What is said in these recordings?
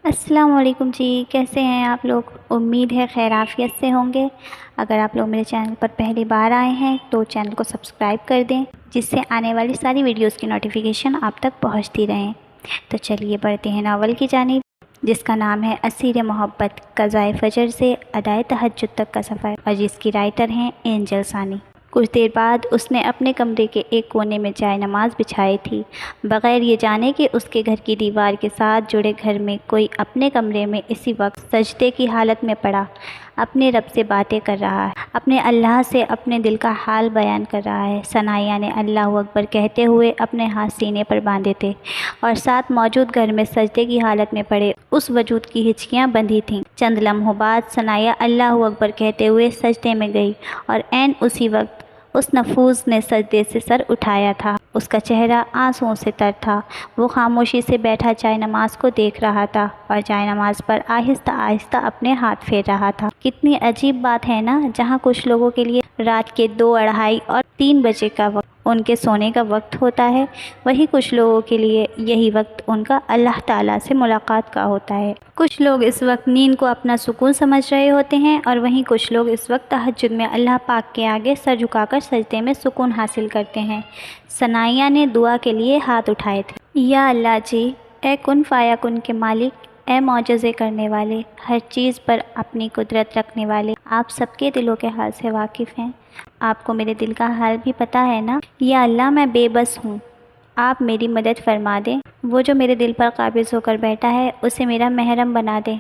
السلام علیکم جی، کیسے ہیں آپ لوگ؟ امید ہے خیر عافیت سے ہوں گے۔ اگر آپ لوگ میرے چینل پر پہلی بار آئے ہیں تو چینل کو سبسکرائب کر دیں، جس سے آنے والی ساری ویڈیوز کی نوٹیفیکیشن آپ تک پہنچتی رہیں۔ تو چلیے بڑھتے ہیں ناول کی جانب، جس کا نام ہے اسیر محبت، قضائے فجر سے ادائے تہجد تک کا سفر، اور جس کی رائٹر ہیں اینجل ثانی۔ کچھ دیر بعد اس نے اپنے کمرے کے ایک کونے میں جائے نماز بچھائی تھی، بغیر یہ جانے کہ اس کے گھر کی دیوار کے ساتھ جڑے گھر میں کوئی اپنے کمرے میں اسی وقت سجدے کی حالت میں پڑا اپنے رب سے باتیں کر رہا ہے، اپنے اللہ سے اپنے دل کا حال بیان کر رہا ہے۔ ثنایا نے اللہ اکبر کہتے ہوئے اپنے ہاتھ سینے پر باندھے تھے، اور ساتھ موجود گھر میں سجدے کی حالت میں پڑے اس وجود کی ہچکیاں بندھی تھیں۔ چند لمحوں بعد ثنایا اللہ اکبر کہتے ہوئے سجدے میں گئی، اور عین اسی وقت اس نفوس نے سجدے سے سر اٹھایا تھا۔ اس کا چہرہ آنسوؤں سے تر تھا۔ وہ خاموشی سے بیٹھا جائے نماز کو دیکھ رہا تھا، اور جائے نماز پر آہستہ آہستہ اپنے ہاتھ پھیر رہا تھا۔ کتنی عجیب بات ہے نا، جہاں کچھ لوگوں کے لیے رات کے 2، 2:30 اور 3 بجے کا وقت ان کے سونے کا وقت ہوتا ہے، وہی کچھ لوگوں کے لیے یہی وقت ان کا اللہ تعالیٰ سے ملاقات کا ہوتا ہے۔ کچھ لوگ اس وقت نیند کو اپنا سکون سمجھ رہے ہوتے ہیں، اور وہیں کچھ لوگ اس وقت تہجد میں اللہ پاک کے آگے سر جھکا کر سجدے میں سکون حاصل کرتے ہیں۔ ثنایا نے دعا کے لیے ہاتھ اٹھائے تھے۔ یا اللہ جی، اے کن فایا کن کے مالک، اے معجزے کرنے والے، ہر چیز پر اپنی قدرت رکھنے والے، آپ سب کے دلوں کے حال سے واقف ہیں، آپ کو میرے دل کا حال بھی پتہ ہے نا۔ یا اللہ، میں بے بس ہوں، آپ میری مدد فرما دیں۔ وہ جو میرے دل پر قابض ہو کر بیٹھا ہے، اسے میرا محرم بنا دیں،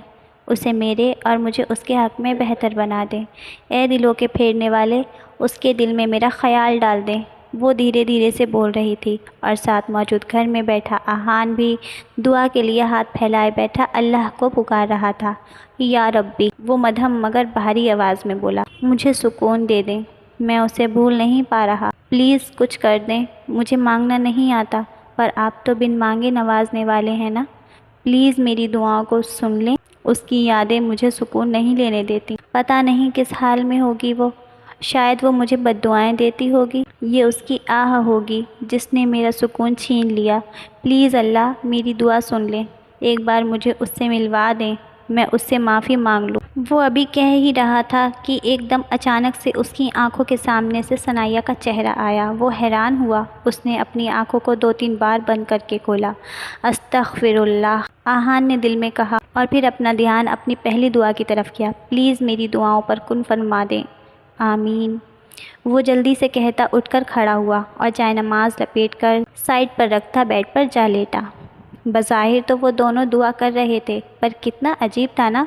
اسے میرے اور مجھے اس کے حق میں بہتر بنا دیں۔ اے دلوں کے پھیرنے والے، اس کے دل میں میرا خیال ڈال دیں۔ وہ دھیرے دھیرے سے بول رہی تھی، اور ساتھ موجود گھر میں بیٹھا آہان بھی دعا کے لیے ہاتھ پھیلائے بیٹھا اللہ کو پکار رہا تھا۔ یا ربی، وہ مدھم مگر بھاری آواز میں بولا، مجھے سکون دے دیں، میں اسے بھول نہیں پا رہا، پلیز کچھ کر دیں۔ مجھے مانگنا نہیں آتا، پر آپ تو بن مانگے نوازنے والے ہیں نا، پلیز میری دعاؤں کو سن لیں۔ اس کی یادیں مجھے سکون نہیں لینے دیتی، پتہ نہیں کس حال میں ہوگی وہ، شاید وہ مجھے بد دعائیں دیتی ہوگی، یہ اس کی آہ ہوگی جس نے میرا سکون چھین لیا۔ پلیز اللہ، میری دعا سن لیں، ایک بار مجھے اس سے ملوا دیں، میں اس سے معافی مانگ لوں۔ وہ ابھی کہہ ہی رہا تھا کہ ایک دم اچانک سے اس کی آنکھوں کے سامنے سے ثنایا کا چہرہ آیا۔ وہ حیران ہوا، اس نے اپنی آنکھوں کو 2-3 بار بند کر کے کھولا۔ استغفر اللہ، آہان نے دل میں کہا، اور پھر اپنا دھیان اپنی پہلی دعا کی طرف کیا، پلیز میری دعاؤں پر کن فرما دیں، آمین۔ وہ جلدی سے کہتا اٹھ کر کھڑا ہوا، اور جائے نماز لپیٹ کر سائڈ پر رکھتا بیڈ پر جا لیٹا۔ بظاہر تو وہ دونوں دعا کر رہے تھے، پر کتنا عجیب تھا نا،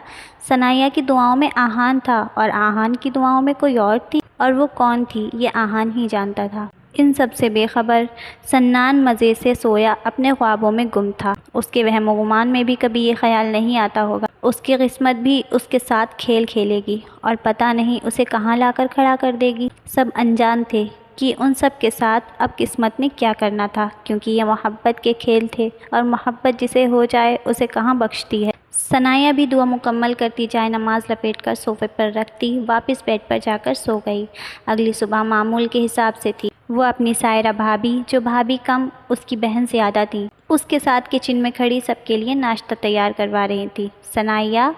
ثنایا کی دعاؤں میں آہان تھا، اور آہان کی دعاؤں میں کوئی اور تھی، اور وہ کون تھی یہ آہان ہی جانتا تھا۔ ان سب سے بے خبر سنان مزے سے سویا اپنے خوابوں میں گم تھا۔ اس کے وہم و گمان میں بھی کبھی یہ خیال نہیں آتا ہوگا اس کی قسمت بھی اس کے ساتھ کھیل کھیلے گی، اور پتہ نہیں اسے کہاں لا کر کھڑا کر دے گی۔ سب انجان تھے کہ ان سب کے ساتھ اب قسمت نے کیا کرنا تھا، کیونکہ یہ محبت کے کھیل تھے، اور محبت جسے ہو جائے اسے کہاں بخشتی ہے۔ ثنایا بھی دعا مکمل کرتی جائے نماز لپیٹ کر صوفے پر رکھتی واپس بیڈ پر جا کر سو گئی۔ اگلی صبح معمول کے حساب سے تھی۔ وہ اپنی سائرہ بھابھی، جو بھابھی کم اس کی بہن زیادہ تھیں، اس کے ساتھ کچن میں کھڑی سب کے لیے ناشتہ تیار کروا رہی تھی۔ ثنایا،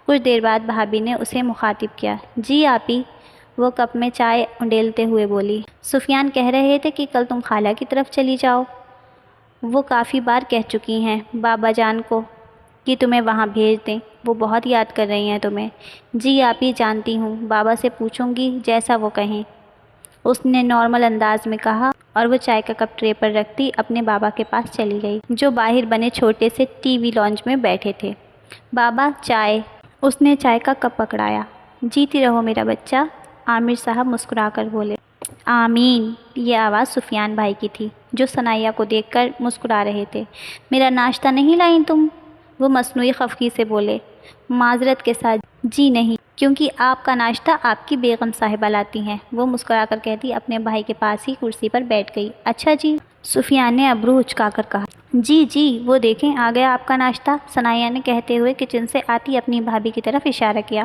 کچھ دیر بعد بھابھی نے اسے مخاطب کیا، جی آپی۔ وہ کپ میں چائے انڈیلتے ہوئے بولی، سفیان کہہ رہے تھے کہ کل تم خالہ کی طرف چلی جاؤ۔ وہ کافی بار کہہ چکی ہیں بابا جان کو کہ تمہیں وہاں بھیج دیں، وہ بہت یاد کر رہی ہیں تمہیں۔ جی آپی، جانتی ہوں، بابا سے پوچھوں گی جیسا وہ کہیں، اس نے نارمل انداز میں کہا، اور وہ چائے کا کپ ٹرے پر رکھتی اپنے بابا کے پاس چلی گئی، جو باہر بنے چھوٹے سے ٹی وی لانچ میں بیٹھے تھے۔ بابا، چائے۔ اس نے چائے کا کپ پکڑایا۔ جیتی رہو میرا بچہ، عامر صاحب مسکرا کر بولے۔ آمین۔ یہ آواز سفیان بھائی کی تھی، جو ثنایا کو دیکھ کر مسکرا رہے تھے۔ میرا ناشتہ نہیں لائیں تم؟ وہ مصنوعی خفگی سے بولے۔ معذرت کے ساتھ جی نہیں، کیونکہ آپ کا ناشتہ آپ کی بیگم صاحبہ لاتی ہیں، وہ مسکرا کر کہتی اپنے بھائی کے پاس ہی کرسی پر بیٹھ گئی۔ اچھا جی، سفیان نے ابرو اچکا کر کہا۔ جی جی، وہ دیکھیں آ گیا آپ کا ناشتہ، ثنایا نے کہتے ہوئے کچن سے آتی اپنی بھابھی کی طرف اشارہ کیا۔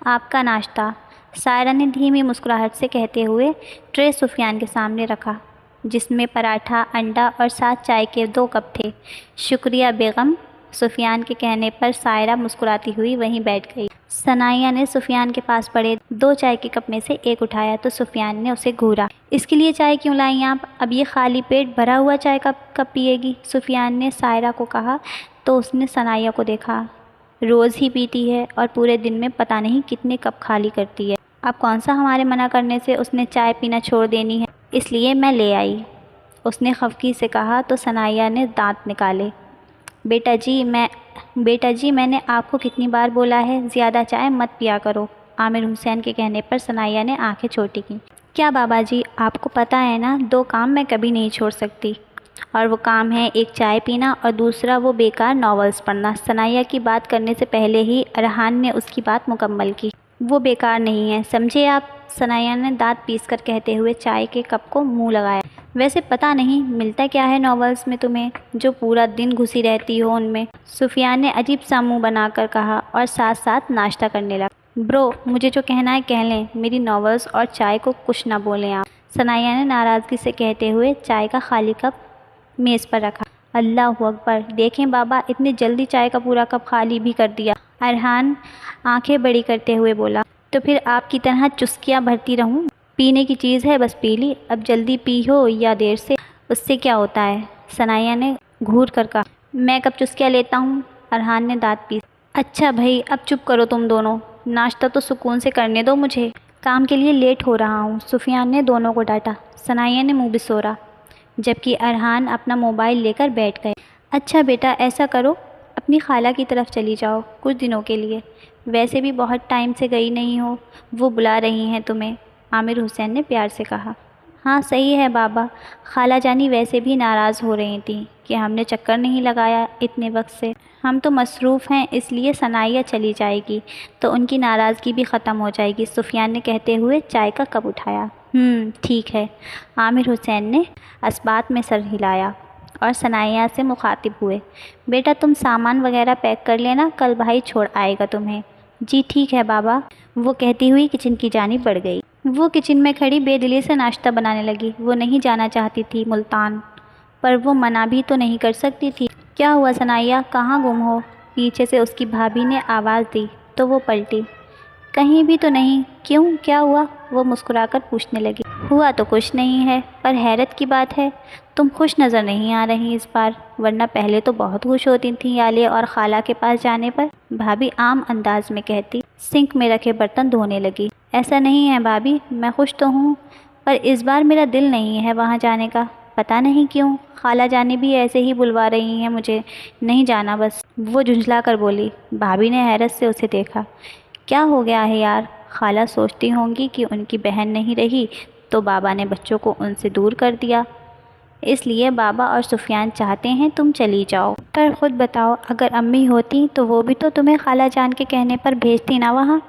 آپ کا ناشتہ، سائرہ نے دھیمی مسکراہٹ سے کہتے ہوئے ٹرے سفیان کے سامنے رکھا، جس میں پراٹھا، انڈا اور ساتھ چائے کے 2 کپ تھے۔ شکریہ بیگم، سفیان کے کہنے پر سائرہ مسکراتی ہوئی وہیں بیٹھ گئی۔ ثنائیہ نے سفیان کے پاس پڑے 2 چائے کے کپ میں سے ایک اٹھایا تو سفیان نے اسے گھورا۔ اس کے لیے چائے کیوں لائیں آپ؟ اب یہ خالی پیٹ بھرا ہوا چائے کا کپ پیے گی؟ سفیان نے سائرہ کو کہا تو اس نے ثنائیہ کو دیکھا۔ روز ہی پیتی ہے اور پورے دن میں پتہ نہیں کتنے کپ خالی کرتی ہے۔ اب کون سا ہمارے منع کرنے سے اس نے چائے پینا چھوڑ دینی ہے، اس لیے میں لے آئی، اس نے خفگی سے کہا تو ثنائیہ نے دانت نکالے۔ بیٹا جی میں نے آپ کو کتنی بار بولا ہے زیادہ چائے مت پیا کرو۔ عامر حسین کے کہنے پر ثنائیہ نے آنکھیں چھوٹی کیں۔ کیا بابا جی، آپ کو پتہ ہے نا 2 کام میں کبھی نہیں چھوڑ سکتی، اور وہ کام ہے ایک چائے پینا اور دوسرا وہ بیکار ناولز پڑھنا۔ ثنائیہ کی بات کرنے سے پہلے ہی ارحان نے اس کی بات مکمل کی۔ وہ بیکار نہیں ہے، سمجھے آپ؟ ثنائیہ نے دانت پیس کر کہتے ہوئے چائے کے کپ کو منہ لگایا۔ ویسے پتہ نہیں ملتا کیا ہے ناولز میں تمہیں جو پورا دن گھسی رہتی ہو ان میں؟ سفیان نے عجیب سا منہ بنا کر کہا اور ساتھ ساتھ ناشتہ کرنے لگا۔ برو، مجھے جو کہنا ہے کہہ لیں، میری ناولز اور چائے کو کچھ نہ بولیں آپ، ثنائیہ نے ناراضگی سے کہتے ہوئے چائے کا خالی کپ میز پر رکھا۔ اللہ اکبر، دیکھیں بابا، اتنی جلدی چائے کا پورا کپ خالی بھی کر دیا۔ ارحان آنکھیں بڑی کرتے ہوئے بولا، تو پھر آپ کی طرح چسکیاں بھرتی رہوں؟ پینے کی چیز ہے بس پی لی، اب جلدی پی ہو یا دیر سے اس سے کیا ہوتا ہے؟ ثنائیہ نے گھور کر کہا۔ میں کب چسکیاں لیتا ہوں؟ ارحان نے دانت پیس۔ اچھا بھائی، اب چپ کرو تم دونوں، ناشتہ تو سکون سے کرنے دو مجھے، کام کے لیے لیٹ ہو رہا ہوں۔ سفیان نے دونوں کو ڈانٹا۔ ثنائیہ نے منہ بسورا، جبکہ ارحان اپنا موبائل لے کر بیٹھ گئے۔ اچھا بیٹا، ایسا کرو، اپنی خالہ کی طرف چلی جاؤ کچھ دنوں کے لیے، ویسے بھی بہت ٹائم سے گئی نہیں ہو، وہ بلا رہی ہیں تمہیں، عامر حسین نے پیار سے کہا۔ ہاں صحیح ہے بابا، خالہ جانی ویسے بھی ناراض ہو رہی تھیں کہ ہم نے چکر نہیں لگایا اتنے وقت سے، ہم تو مصروف ہیں، اس لیے ثنائیہ چلی جائے گی تو ان کی ناراضگی بھی ختم ہو جائے گی، سفیان نے کہتے ہوئے چائے کا کپ اٹھایا۔ ٹھیک ہے، عامر حسین نے اثبات میں سر ہلایا اور ثنائیہ سے مخاطب ہوئے۔ بیٹا تم سامان وغیرہ پیک کر لینا، کل بھائی چھوڑ آئے گا تمہیں۔ جی ٹھیک ہے بابا، وہ کہتی ہوئی کچن کی جانب بڑھ گئی۔ وہ کچن میں کھڑی بے دلی سے ناشتہ بنانے لگی۔ وہ نہیں جانا چاہتی تھی ملتان، پر وہ منع بھی تو نہیں کر سکتی تھی۔ کیا ہوا ثنائیہ، کہاں گم ہو؟ پیچھے سے اس کی بھابھی نے آواز دی تو وہ پلٹی۔ کہیں بھی تو نہیں۔ کیوں، کیا ہوا؟ وہ مسکرا کر پوچھنے لگی۔ ہوا تو کچھ نہیں ہے، پر حیرت کی بات ہے تم خوش نظر نہیں آ رہی اس بار، ورنہ پہلے تو بہت خوش ہوتی تھیں یالے اور خالہ کے پاس جانے پر، بھابھی عام انداز میں کہتی۔ سنک میں رکھے برتن دھونے لگی۔ ایسا نہیں ہے بھابھی، میں خوش تو ہوں، پر اس بار میرا دل نہیں ہے وہاں جانے کا، پتہ نہیں کیوں، خالہ جانی بھی ایسے ہی بلوا رہی ہیں مجھے، نہیں جانا بس، وہ جھنجھلا کر بولی۔ بھابھی نے حیرت سے اسے دیکھا۔ کیا ہو گیا ہے یار؟ خالہ سوچتی ہوں گی کہ ان کی بہن نہیں رہی تو بابا نے بچوں کو ان سے دور کر دیا، اس لیے بابا اور سفیان چاہتے ہیں تم چلی جاؤ، پر خود بتاؤ اگر امی ہوتی تو وہ بھی تو تمہیں خالہ جان کے کہنے پر بھیجتی نا وہاں،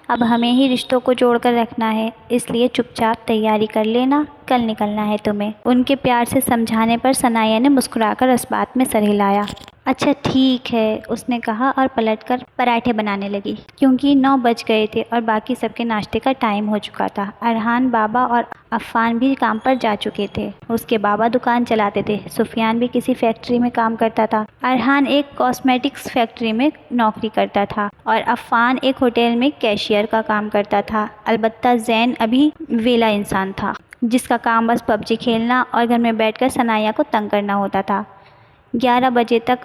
اب ہمیں ہی رشتوں کو جوڑ کر رکھنا ہے، اس لیے چپ چاپ تیاری کر لینا، کل نکلنا ہے تمہیں۔ ان کے پیار سے سمجھانے پر ثنائیہ نے مسکرا کر اثبات میں سر ہلایا۔ اچھا ٹھیک ہے، اس نے کہا اور پلٹ کر پراٹھے بنانے لگی، کیونکہ 9 بج گئے تھے اور باقی سب کے ناشتے کا ٹائم ہو چکا تھا۔ ارحان، بابا اور عفان بھی کام پر جا چکے تھے، اس کے بابا دکان چلاتے تھے، سفیان بھی کسی فیکٹری میں کام کرتا تھا، ارحان ایک کاسمیٹکس فیکٹری میں نوکری کرتا تھا اور عفان ایک ہوٹل میں کیشیئر کا کام کرتا تھا، البتہ زین ابھی ویلا انسان تھا جس کا کام بس PUBG کھیلنا اور گھر میں بیٹھ کر ثنائیہ کو تنگ کرنا ہوتا تھا۔ 11 بجے تک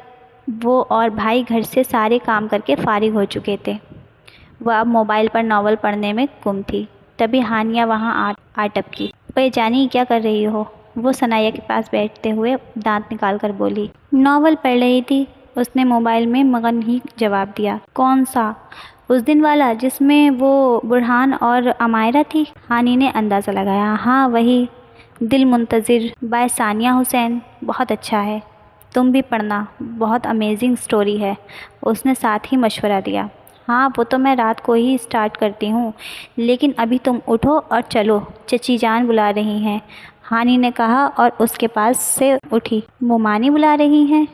وہ اور بھائی گھر سے سارے کام کر کے فارغ ہو چکے تھے، وہ اب موبائل پر ناول پڑھنے میں گم تھی، تبھی ہانیہ وہاں آ ٹپکی۔ اوے جانی، کیا کر رہی ہو؟ وہ ثنائیہ کے پاس بیٹھتے ہوئے دانت نکال کر بولی۔ ناول پڑھ رہی تھی، اس نے موبائل میں مگن ہی جواب دیا۔ کون سا؟ اس دن والا جس میں وہ برہان اور امائرہ تھی؟ ہانی نے اندازہ لگایا۔ ہاں وہی، دل منتظر بائے ثانیہ حسین، بہت اچھا ہے، تم بھی پڑھنا، بہت امیزنگ سٹوری ہے، اس نے ساتھ ہی مشورہ دیا۔ ہاں وہ تو میں رات کو ہی سٹارٹ کرتی ہوں، لیکن ابھی تم اٹھو اور چلو، چچی جان بلا رہی ہیں، ہانی نے کہا اور اس کے پاس سے اٹھی۔ مومانی بلا رہی ہیں؟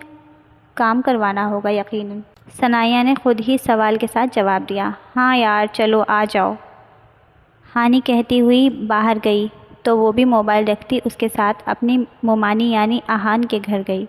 کام کروانا ہوگا یقیناً، ثنائیہ نے خود ہی سوال کے ساتھ جواب دیا۔ ہاں یار چلو آ جاؤ، ہانی کہتی ہوئی باہر گئی تو تو وہ بھی موبائل رکھتی اس کے ساتھ اپنی مومانی یعنی آہان کے گھر گئی۔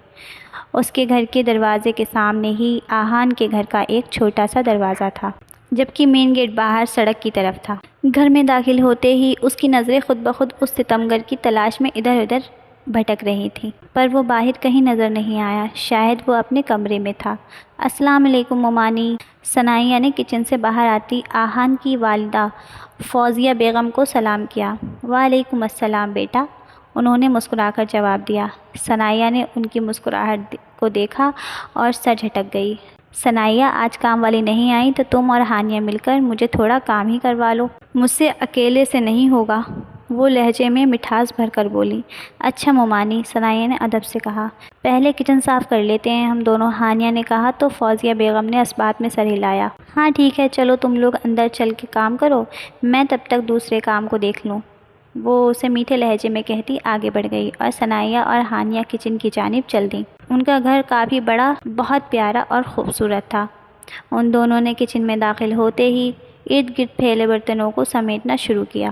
اس کے گھر کے دروازے کے سامنے ہی آہان کے گھر کا ایک چھوٹا سا دروازہ تھا، جبکہ مین گیٹ باہر سڑک کی طرف تھا۔ گھر میں داخل ہوتے ہی اس کی نظریں خود بخود اس ستمگر کی تلاش میں ادھر ادھر بھٹک رہی تھیں، پر وہ باہر کہیں نظر نہیں آیا، شاید وہ اپنے کمرے میں تھا۔ السلام علیکم مومانی، ثنائیہ نے کچن سے باہر آتی آہان کی والدہ فوزیہ بیگم کو سلام کیا۔ وعلیکم السلام بیٹا، انہوں نے مسکرا کر جواب دیا۔ ثنائیہ نے ان کی مسکراہٹ کو دیکھا اور سر جھٹک گئی۔ ثنائیہ، آج کام والی نہیں آئی تو تم اور ہانیہ مل کر مجھے تھوڑا کام ہی کروا لو، مجھ سے اکیلے سے نہیں ہوگا، وہ لہجے میں مٹھاس بھر کر بولی۔ اچھا مومانی، ثنائیہ نے ادب سے کہا، پہلے کچن صاف کر لیتے ہیں ہم دونوں، ہانیہ نے کہا تو فوزیہ بیگم نے اثبات میں سر ہلایا۔ ہاں ٹھیک ہے، چلو تم لوگ اندر چل کے کام کرو، میں تب تک دوسرے کام کو دیکھ لوں، وہ اسے میٹھے لہجے میں کہتی آگے بڑھ گئی، اور ثنائیہ اور ہانیہ کچن کی جانب چل دیں۔ ان کا گھر کافی بڑا، بہت پیارا اور خوبصورت تھا۔ ان دونوں نے کچن میں داخل ہوتے ہی ارد گرد پھیلے برتنوں کو سمیٹنا شروع کیا۔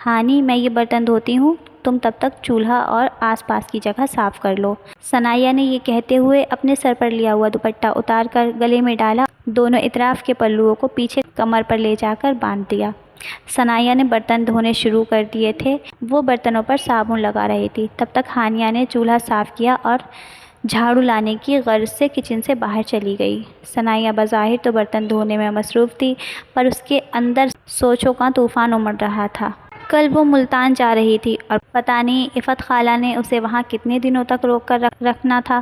ہانی، میں یہ برتن دھوتی ہوں، تم تب تک چولہا اور آس پاس کی جگہ صاف کر لو۔ ثنائیہ نے یہ کہتے ہوئے اپنے سر پر لیا ہوا دوپٹہ اتار کر گلے میں ڈالا، دونوں اطراف کے پلوؤں کو پیچھے کمر پر لے جا کر باندھ دیا۔ ثنائیہ نے برتن دھونے شروع کر دیے تھے، وہ برتنوں پر صابن لگا رہی تھی، تب تک ہانیہ نے چولہا صاف کیا اور جھاڑو لانے کی غرض سے کچن سے باہر چلی گئی۔ ثنائیہ بظاہر تو برتن دھونے میں مصروف تھی، پر اس کے اندر سوچوں کا طوفان امڑ رہا تھا۔ کل وہ ملتان جا رہی تھی اور پتہ نہیں عفت خالہ نے اسے وہاں کتنے دنوں تک روک کر رکھنا تھا۔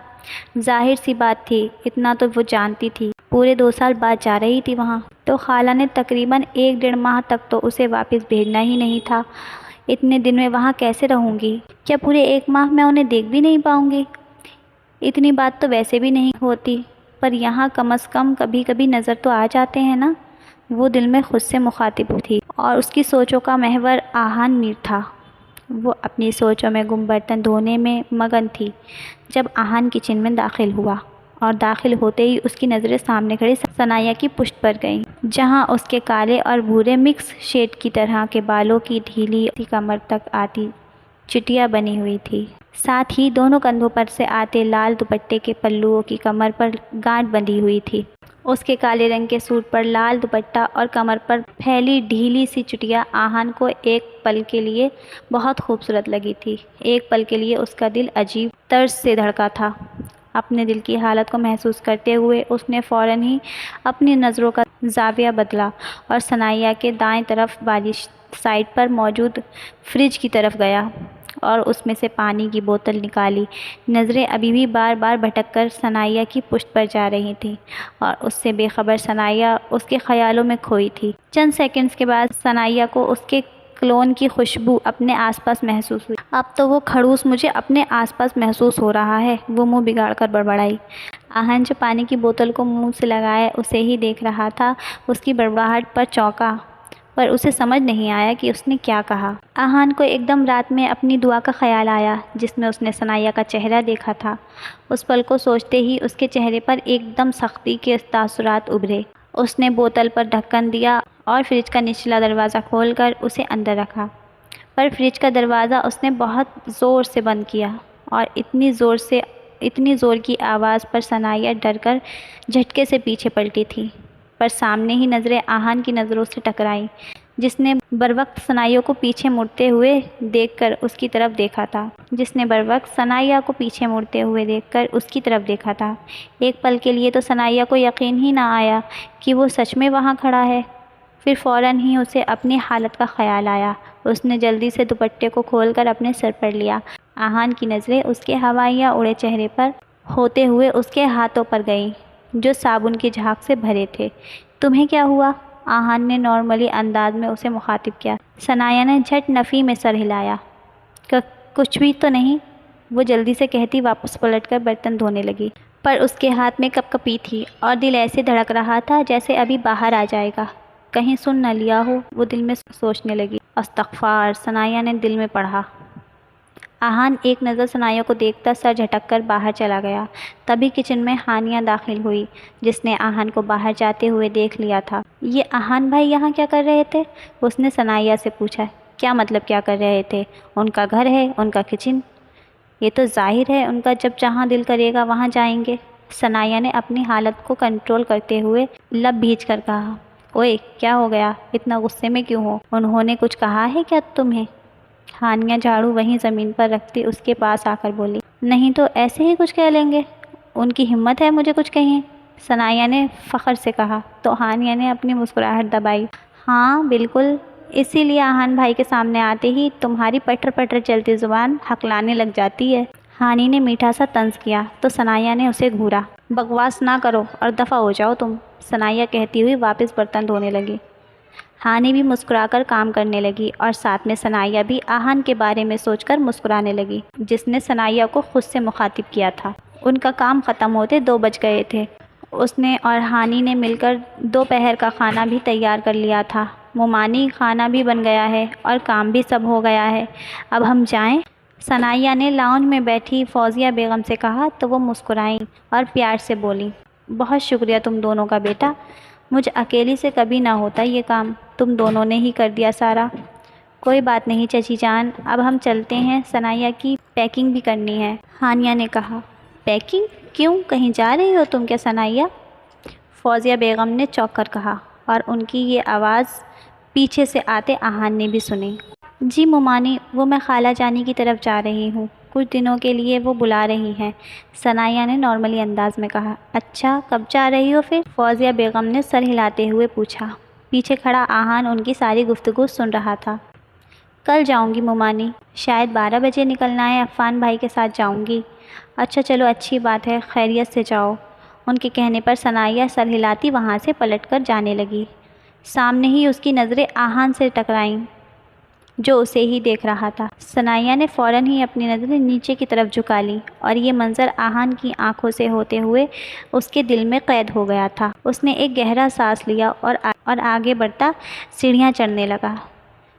ظاہر سی بات تھی، اتنا تو وہ جانتی تھی، پورے 2 سال بعد جا رہی تھی وہاں، تو خالہ نے تقریباً 1 ڈیڑھ ماہ تک تو اسے واپس بھیجنا ہی نہیں تھا۔ اتنے دن میں وہاں کیسے رہوں گی؟ کیا پورے 1 ماہ میں انہیں دیکھ بھی نہیں پاؤں گی؟ اتنی بات تو ویسے بھی نہیں ہوتی، پر یہاں کم از کم کبھی کبھی نظر تو آ جاتے ہیں نا۔ وہ دل میں خود سے مخاطب تھی اور اس کی سوچوں کا محور آہان میر تھا۔ وہ اپنی سوچوں میں گم برتن دھونے میں مگن تھی جب آہان کچن میں داخل ہوا، اور داخل ہوتے ہی اس کی نظریں سامنے کھڑی ثنائیہ کی پشت پر گئیں، جہاں اس کے کالے اور بھورے مکس شیڈ کی طرح کے بالوں کی ڈھیلی کمر تک آتی چٹیا بنی ہوئی تھی، ساتھ ہی دونوں کندھوں پر سے آتے لال دوپٹے کے پلوؤں کی کمر پر گانٹھ بندھی ہوئی تھی۔ اس کے کالے رنگ کے سوٹ پر لال دوپٹہ اور کمر پر پھیلی ڈھیلی سی چٹیا آہان کو ایک پل کے لیے بہت خوبصورت لگی تھی۔ ایک پل کے لیے اس کا دل عجیب طرز سے دھڑکا تھا۔ اپنے دل کی حالت کو محسوس کرتے ہوئے اس نے فوراً ہی اپنی نظروں کا زاویہ بدلا اور ثنائیہ کے دائیں طرف والی سائڈ پر موجود فریج کی طرف گیا اور اس میں سے پانی کی بوتل نکالی۔ نظریں ابھی بھی بار بار بھٹک کر ثنائیہ کی پشت پر جا رہی تھیں، اور اس سے بے خبر ثنائیہ اس کے خیالوں میں کھوئی تھی۔ چند سیکنڈز کے بعد ثنائیہ کو اس کے کلون کی خوشبو اپنے آس پاس محسوس ہوئی۔ اب تو وہ کھڑوس مجھے اپنے آس پاس محسوس ہو رہا ہے، وہ منہ بگاڑ کر بڑبڑائی۔ آہن جو پانی کی بوتل کو منہ سے لگائے اسے ہی دیکھ رہا تھا، اس کی بڑبڑاہٹ پر چونکا، پر اسے سمجھ نہیں آیا کہ اس نے کیا کہا۔ آہان کو ایک دم رات میں اپنی دعا کا خیال آیا جس میں اس نے ثنائیہ کا چہرہ دیکھا تھا۔ اس پل کو سوچتے ہی اس کے چہرے پر ایک دم سختی کے تاثرات ابھرے۔ اس نے بوتل پر ڈھکن دیا اور فریج کا نچلا دروازہ کھول کر اسے اندر رکھا، پر فریج کا دروازہ اس نے بہت زور سے بند کیا، اور اتنی زور کی آواز پر ثنائیہ ڈر کر جھٹکے سے پیچھے پلٹی تھی، پر سامنے ہی نظریں آہان کی نظروں سے ٹکرائیں، جس نے بروقت ثنائیہ کو پیچھے مڑتے ہوئے دیکھ کر اس کی طرف دیکھا تھا۔ ایک پل کے لیے تو ثنائیہ کو یقین ہی نہ آیا کہ وہ سچ میں وہاں کھڑا ہے، پھر فوراً ہی اسے اپنی حالت کا خیال آیا۔ اس نے جلدی سے دوپٹے کو کھول کر اپنے سر پر لیا۔ آہان کی نظریں اس کے ہوائیاں اڑے چہرے پر ہوتے ہوئے اس کے ہاتھوں پر گئیں جو صابن کی جھاگ سے بھرے تھے۔ تمہیں کیا ہوا؟ آہان نے نارملی انداز میں اسے مخاطب کیا۔ ثنائیہ نے جھٹ نفی میں سر ہلایا۔ کچھ بھی تو نہیں، وہ جلدی سے کہتی واپس پلٹ کر برتن دھونے لگی، پر اس کے ہاتھ میں کپ کپی تھی اور دل ایسے دھڑک رہا تھا جیسے ابھی باہر آ جائے گا، کہیں سن نہ لیا ہو، وہ دل میں سوچنے لگی۔ استغفار، ثنائیہ نے دل میں پڑھا۔ آہان ایک نظر ثنائیہ کو دیکھتا سر جھٹک کر باہر چلا گیا۔ تبھی کچن میں ہانیہ داخل ہوئی، جس نے آہان کو باہر جاتے ہوئے دیکھ لیا تھا۔ یہ آہان بھائی یہاں کیا کر رہے تھے؟ اس نے ثنائیہ سے پوچھا۔ کیا مطلب کیا کر رہے تھے؟ ان کا گھر ہے، ان کا کچن، یہ تو ظاہر ہے ان کا جب جہاں دل کرے گا وہاں جائیں گے۔ ثنایا نے اپنی حالت کو کنٹرول کرتے ہوئے لب بھیج کر کہا، اوئے کیا ہو گیا؟ اتنا غصے میں کیوں ہو؟ انہوں نے کچھ کہا ہے کیا تمہیں؟ ہانیہ جھاڑو وہیں زمین پر رکھتی اس کے پاس آ کر بولی، نہیں تو ایسے ہی کچھ کہہ لیں گے، ان کی ہمت ہے مجھے کچھ کہیں؟ ثنایا نے فخر سے کہا تو ہانیہ نے اپنی مسکراہٹ دبائی۔ ہاں بالکل، اسی لیے آہان بھائی کے سامنے آتے ہی تمہاری پٹر پٹر چلتی زبان ہکلانے لگ جاتی ہے۔ ہانی نے میٹھا سا طنز کیا تو ثنایا نے اسے گھورا۔ بکواس نہ کرو اور دفع ہو جاؤ تم، ثنایا کہتی ہوئی واپس برتن دھونے لگی۔ ہانی بھی مسکرا کر کام کرنے لگی اور ساتھ میں ثنایا بھی آہان کے بارے میں سوچ کر مسکرانے لگی جس نے ثنایا کو خود سے مخاطب کیا تھا۔ ان کا کام ختم ہوتے 2 بج گئے تھے۔ اس نے اور ہانی نے مل کر دوپہر کا کھانا بھی تیار کر لیا تھا۔ مومانی کھانا بھی بن گیا ہے اور کام بھی سب ہو گیا ہے، اب ہم جائیں؟ ثنایا نے لاؤنج میں بیٹھی فوزیہ بیگم سے کہا تو وہ مسکرائیں اور پیار سے بولی، بہت شکریہ تم دونوں کا بیٹا، مجھ اکیلی سے کبھی نہ ہوتا یہ کام، تم دونوں نے ہی کر دیا سارا۔ کوئی بات نہیں چچی جان، اب ہم چلتے ہیں، ثنایا کی پیکنگ بھی کرنی ہے، ہانیہ نے کہا۔ پیکنگ؟ کیوں، کہیں جا رہی ہو تم کیا ثنایا؟ فوزیہ بیگم نے چونک کر کہا اور ان کی یہ آواز پیچھے سے آتے آہان نے بھی سنی۔ جی مومانی، وہ میں خالہ جانی کی طرف جا رہی ہوں، کچھ دنوں کے لیے وہ بلا رہی ہیں، ثنایا نے نارملی انداز میں کہا۔ اچھا، کب جا رہی ہو پھر؟ فوزیہ بیگم نے سر ہلاتے ہوئے پوچھا۔ پیچھے کھڑا آہان ان کی ساری گفتگو سن رہا تھا۔ کل جاؤں گی مومانی، شاید 12 بجے نکلنا ہے، عفان بھائی کے ساتھ جاؤں گی۔ اچھا چلو اچھی بات ہے، خیریت سے جاؤ۔ ان کے کہنے پر ثنایا سر ہلاتی وہاں سے پلٹ کر جانے لگی۔ سامنے ہی اس کی نظریں آہان سے ٹکرائیں جو اسے ہی دیکھ رہا تھا۔ ثنایا نے فوراً ہی اپنی نظریں نیچے کی طرف جھکا لی اور یہ منظر آہان کی آنکھوں سے ہوتے ہوئے اس کے دل میں قید ہو گیا تھا۔ اس نے ایک گہرا سانس لیا اور آگے بڑھتا سیڑھیاں چڑھنے لگا۔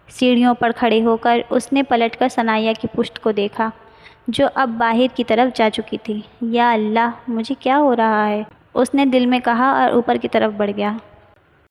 سیڑھیوں پر کھڑے ہو کر اس نے پلٹ کر ثنایا کی پشت کو دیکھا جو اب باہر کی طرف جا چکی تھی۔ یا اللہ، مجھے کیا ہو رہا ہے؟ اس نے دل میں کہا اور اوپر کی طرف بڑھ گیا۔